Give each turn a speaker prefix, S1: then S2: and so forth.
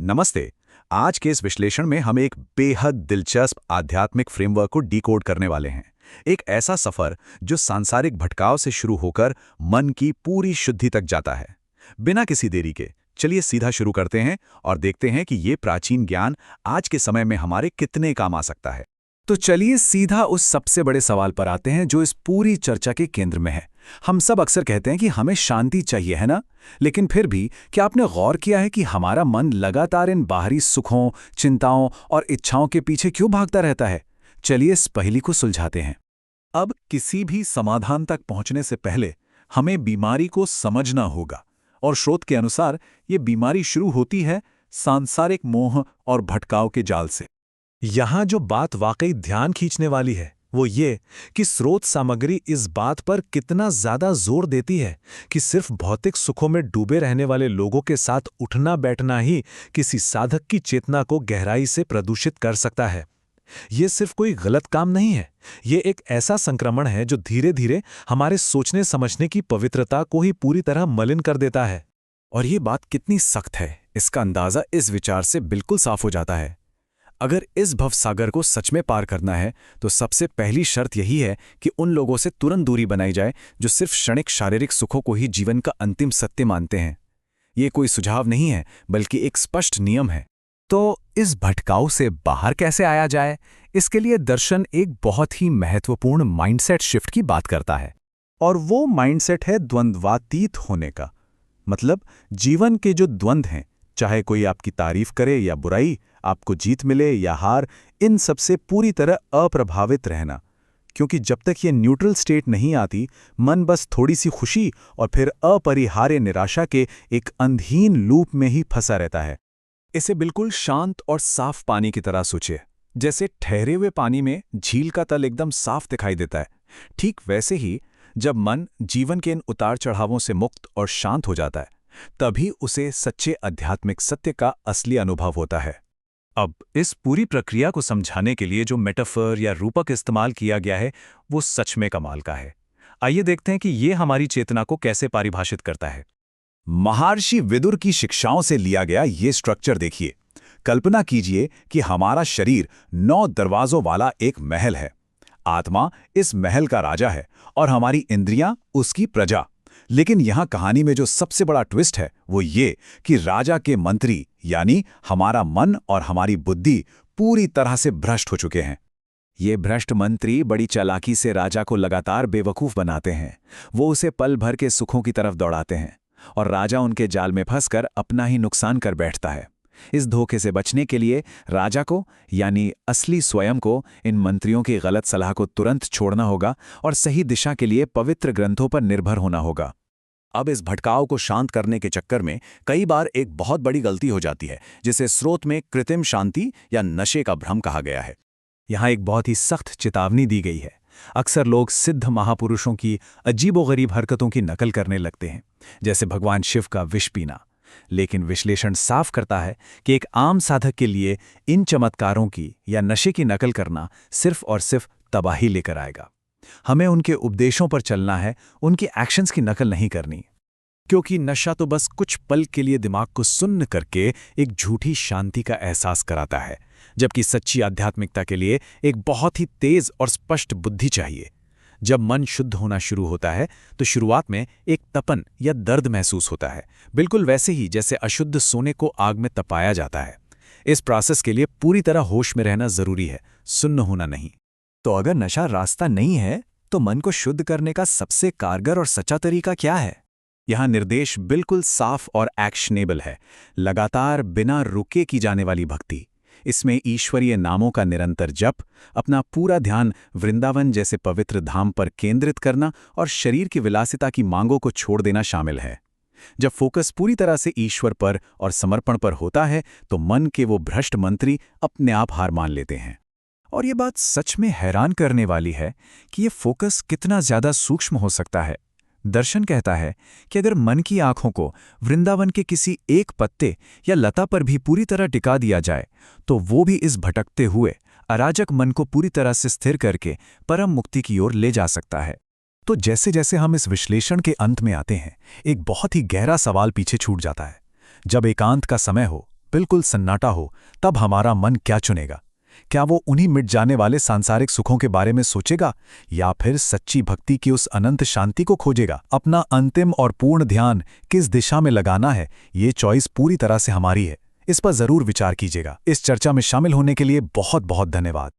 S1: नमस्ते। आज के इस विश्लेषण में हम एक बेहद दिलचस्प आध्यात्मिक फ्रेमवर्क को डिकोड करने वाले हैं। एक ऐसा सफर जो सांसारिक भटकाव से शुरू होकर मन की पूरी शुद्धि तक जाता है। बिना किसी देरी के चलिए सीधा शुरू करते हैं और देखते हैं कि ये प्राचीन ज्ञान आज के समय में हमारे कितने काम आ सकता है। तो चलिए सीधा उस सबसे बड़े सवाल पर आते हैं जो इस पूरी चर्चा के केंद्र में है। हम सब अक्सर कहते हैं कि हमें शांति चाहिए, है ना? लेकिन फिर भी क्या आपने गौर किया है कि हमारा मन लगातार इन बाहरी सुखों, चिंताओं और इच्छाओं के पीछे क्यों भागता रहता है? चलिए इस पहेली को सुलझाते हैं। अब किसी भी समाधान तक पहुंचने से पहले हमें बीमारी को समझना होगा। और स्रोत के अनुसार ये बीमारी शुरू होती है सांसारिक मोह और भटकाव के जाल से।
S2: यहाँ जो बात वाकई ध्यान खींचने वाली है वो ये कि स्रोत सामग्री इस बात पर कितना ज्यादा जोर देती है कि सिर्फ भौतिक सुखों में डूबे रहने वाले लोगों के साथ उठना बैठना ही किसी साधक की चेतना को गहराई से प्रदूषित कर सकता है। ये सिर्फ कोई गलत काम नहीं है, ये एक ऐसा संक्रमण है जो धीरे धीरे हमारे सोचने समझने की पवित्रता को ही पूरी तरह मलिन कर देता है।
S1: और ये बात कितनी सख्त है, इसका अंदाजा इस विचार से बिल्कुल साफ हो जाता है। अगर इस भवसागर को सच में पार करना है तो सबसे पहली शर्त यही है कि उन लोगों से तुरंत दूरी बनाई जाए जो सिर्फ क्षणिक शारीरिक सुखों को ही जीवन का अंतिम सत्य मानते हैं। ये कोई सुझाव नहीं है बल्कि एक स्पष्ट नियम है। तो इस भटकाव से बाहर कैसे आया जाए, इसके लिए दर्शन एक बहुत ही महत्वपूर्ण माइंडसेट शिफ्ट की बात करता है। और वो माइंडसेट है द्वंद्वातीत होने का। मतलब जीवन के जो द्वंद्व हैं, चाहे कोई आपकी तारीफ करे या बुराई, आपको जीत मिले या हार, इन सबसे पूरी तरह अप्रभावित रहना। क्योंकि जब तक ये न्यूट्रल स्टेट नहीं आती, मन बस थोड़ी सी खुशी और फिर अपरिहार्य निराशा के एक अंधहीन लूप में ही फंसा रहता है। इसे बिल्कुल शांत और साफ पानी की तरह सोचिए। जैसे ठहरे हुए पानी में झील का तल एकदम साफ दिखाई देता है, ठीक वैसे ही जब मन जीवन के इन उतार चढ़ावों से मुक्त और शांत हो जाता है, तभी उसे सच्चे आध्यात्मिक सत्य का असली अनुभव होता है। अब इस पूरी प्रक्रिया को समझाने के लिए जो मेटाफर या रूपक इस्तेमाल किया गया है वो सच में कमाल का है। आइए देखते हैं कि ये हमारी चेतना को कैसे परिभाषित करता है। महर्षि विदुर की शिक्षाओं से लिया गया ये स्ट्रक्चर देखिए। कल्पना कीजिए कि हमारा शरीर 9 दरवाजों वाला एक महल है। आत्मा इस महल का राजा है और हमारी इंद्रियां उसकी प्रजा। लेकिन यहां कहानी में जो सबसे बड़ा ट्विस्ट है वो ये कि राजा के मंत्री यानी हमारा मन और हमारी बुद्धि पूरी तरह से भ्रष्ट हो चुके हैं। ये भ्रष्ट मंत्री बड़ी चालाकी से राजा को लगातार बेवकूफ बनाते हैं। वो उसे पल भर के सुखों की तरफ दौड़ाते हैं और राजा उनके जाल में फंसकर अपना ही नुकसान कर बैठता है। इस धोखे से बचने के लिए राजा को यानी असली स्वयं को इन मंत्रियों की गलत सलाह को तुरंत छोड़ना होगा और सही दिशा के लिए पवित्र ग्रंथों पर निर्भर होना होगा। अब इस भटकाव को शांत करने के चक्कर में कई बार एक बहुत बड़ी गलती हो जाती है, जिसे स्रोत में कृत्रिम शांति या नशे का भ्रम कहा गया है। यहाँ एक बहुत ही सख्त चेतावनी दी गई है। अक्सर लोग सिद्ध महापुरुषों की अजीबोगरीब हरकतों की नकल करने लगते हैं, जैसे भगवान शिव का विष पीना। लेकिन विश्लेषण साफ करता है कि एक आम साधक के लिए इन चमत्कारों की या नशे की नकल करना सिर्फ और सिर्फ तबाही लेकर आएगा। हमें उनके उपदेशों पर चलना है, उनके एक्शंस की नकल नहीं करनी। क्योंकि नशा तो बस कुछ पल के लिए दिमाग को सुन्न करके एक झूठी शांति का एहसास कराता है, जबकि सच्ची आध्यात्मिकता के लिए एक बहुत ही तेज और स्पष्ट बुद्धि चाहिए। जब मन शुद्ध होना शुरू होता है तो शुरुआत में एक तपन या दर्द महसूस होता है, बिल्कुल वैसे ही जैसे अशुद्ध सोने को आग में तपाया जाता है। इस प्रोसेस के लिए पूरी तरह होश में रहना जरूरी है, सुन्न होना नहीं। तो अगर नशा रास्ता नहीं है तो मन को शुद्ध करने का सबसे कारगर और सच्चा तरीका क्या है? यहाँ निर्देश बिल्कुल साफ और एक्शनेबल है। लगातार बिना रुके की जाने वाली भक्ति। इसमें ईश्वरीय नामों का निरंतर जप, अपना पूरा ध्यान वृंदावन जैसे पवित्र धाम पर केंद्रित करना और शरीर की विलासिता की मांगों को छोड़ देना शामिल है। जब फोकस पूरी तरह से ईश्वर पर और समर्पण पर होता है तो मन के वो भ्रष्ट मंत्री अपने आप हार मान लेते हैं। और ये बात सच में हैरान करने वाली है कि ये फोकस कितना ज्यादा सूक्ष्म हो सकता है। दर्शन कहता है कि अगर मन की आंखों को वृंदावन के किसी एक पत्ते या लता पर भी पूरी तरह टिका दिया जाए तो वो भी इस भटकते हुए अराजक मन को पूरी तरह से स्थिर करके परम मुक्ति की ओर ले जा सकता है। तो जैसे जैसे हम इस विश्लेषण के अंत में आते हैं, एक बहुत ही गहरा सवाल पीछे छूट जाता है। जब एकांत का समय हो, बिल्कुल सन्नाटा हो, तब हमारा मन क्या चुनेगा? क्या वो उन्हीं मिट जाने वाले सांसारिक सुखों के बारे में सोचेगा, या फिर सच्ची भक्ति की उस अनंत शांति को खोजेगा? अपना अंतिम और पूर्ण ध्यान किस दिशा में लगाना है, ये चॉइस पूरी तरह से हमारी है। इस पर जरूर विचार कीजिएगा। इस चर्चा में शामिल होने के लिए बहुत बहुत धन्यवाद।